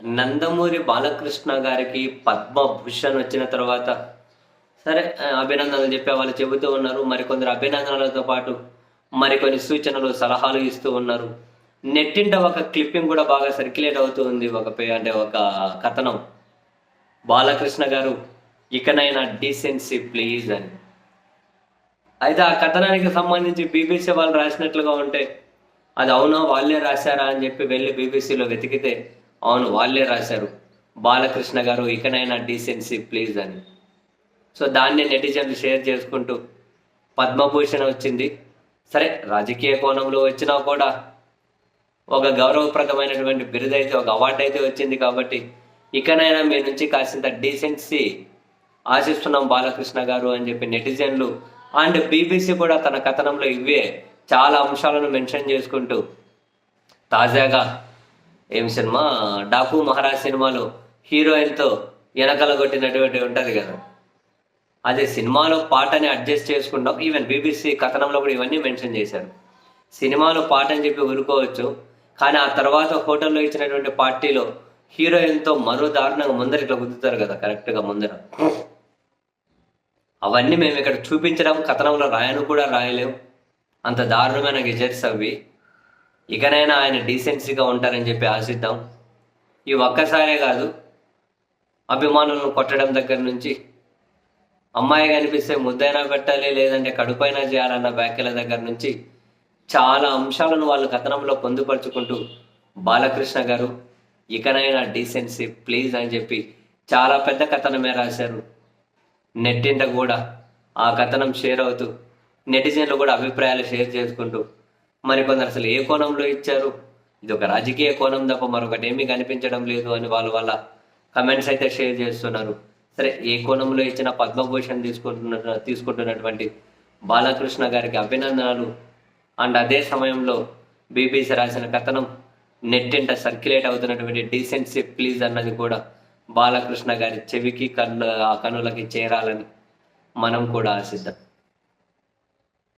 నందమూరి బాలకృష్ణ గారికి పద్మభూషణ్ వచ్చిన తర్వాత సరే అభినందనలు చెప్పే వాళ్ళు చెబుతూ ఉన్నారు. మరికొందరు అభినందనలతో పాటు మరికొన్ని సూచనలు, సలహాలు ఇస్తూ ఉన్నారు. నెట్టింట ఒక క్లిప్పింగ్ కూడా బాగా సర్క్యులేట్ అవుతూ ఉంది. అంటే ఒక కథనం, బాలకృష్ణ గారు ఇకనైనా డీసెన్సీ ప్లీజ్ అని. అయితే ఆ కథనానికి సంబంధించి బీబీసీ వాళ్ళు రాసినట్లుగా ఉంటే అది అవునా వాళ్ళే రాశారా అని చెప్పి వెళ్ళి బీబీసీలో వెతికితే అవును వాళ్ళే రాశారు, బాలకృష్ణ గారు ఇకనైనా డీసెన్సీ ప్లీజ్ అని. సో దాన్ని నెటిజన్లు షేర్ చేసుకుంటూ పద్మభూషణ్ వచ్చింది. సరే రాజకీయ కోణంలో వచ్చినా కూడా ఒక గౌరవప్రదమైనటువంటి బిరుదైతే, ఒక అవార్డు అయితే వచ్చింది కాబట్టి ఇకనైనా మీ నుంచి కాసింత డీసెన్సీ ఆశిస్తున్నాం బాలకృష్ణ గారు అని చెప్పి నెటిజన్లు అండ్ బీబీసీ కూడా తన కథనంలో ఇవే చాలా అంశాలను మెన్షన్ చేసుకుంటూ తాజాగా ఏం సినిమా డాకు మహారాజ్ సినిమాలో హీరోయిన్తో వెనకల కొట్టినటువంటి ఉంటుంది కదా, అదే సినిమాలో పాటని అడ్జస్ట్ చేసుకుంటాం. ఈవెన్ బీబీసీ కథనంలో కూడా ఇవన్నీ మెన్షన్ చేశారు. సినిమాలో పాట అని చెప్పి ఊరుకోవచ్చు, కానీ ఆ తర్వాత హోటల్లో ఇచ్చినటువంటి పార్టీలో హీరోయిన్తో మరో దారుణంగా ముందర ఇట్లా గుద్దుతారు కదా, కరెక్ట్గా ముందర. అవన్నీ మేము ఇక్కడ చూపించడం, కథనంలో రాయను కూడా రాయలేము, అంత దారుణమైన గెజెట్స్ అవి. ఇకనైనా ఆయన డీసెన్సీగా ఉంటారని చెప్పి ఆశిద్దాం. ఈ ఒక్కసారే కాదు, అభిమానులను కొట్టడం దగ్గర నుంచి అమ్మాయి కనిపిస్తే ముద్దైనా పెట్టాలి లేదంటే కడుపైనా చేయాలన్న వ్యాఖ్యల దగ్గర నుంచి చాలా అంశాలను వాళ్ళు కథనంలో పొందుపరుచుకుంటూ బాలకృష్ణ గారు ఇకనైనా డీసెన్సీ ప్లీజ్ అని చెప్పి చాలా పెద్ద కథనమే రాశారు. నెట్టింట కూడా ఆ కథనం షేర్ అవుతూ నెటిజన్లు కూడా అభిప్రాయాలు షేర్ చేసుకుంటూ మరికొందరు అసలు ఏ కోణంలో ఇచ్చారు, ఇది ఒక రాజకీయ కోణం తప్ప మరొకటి ఏమీ కనిపించడం లేదు అని వాళ్ళ కమెంట్స్ అయితే షేర్ చేస్తున్నారు. సరే ఏ కోణంలో ఇచ్చిన పద్మభూషణ్ తీసుకుంటున్నటువంటి బాలకృష్ణ గారికి అభినందనలు. అండ్ అదే సమయంలో బీబీసీ రాసిన కథనం నెట్టింట సర్క్యులేట్ అవుతున్నటువంటి డీసెన్సీ ప్లీజ్ అన్నది కూడా బాలకృష్ణ గారి చెవికి కన్నులకి చేరాలని మనం కూడా ఆశిద్దాం.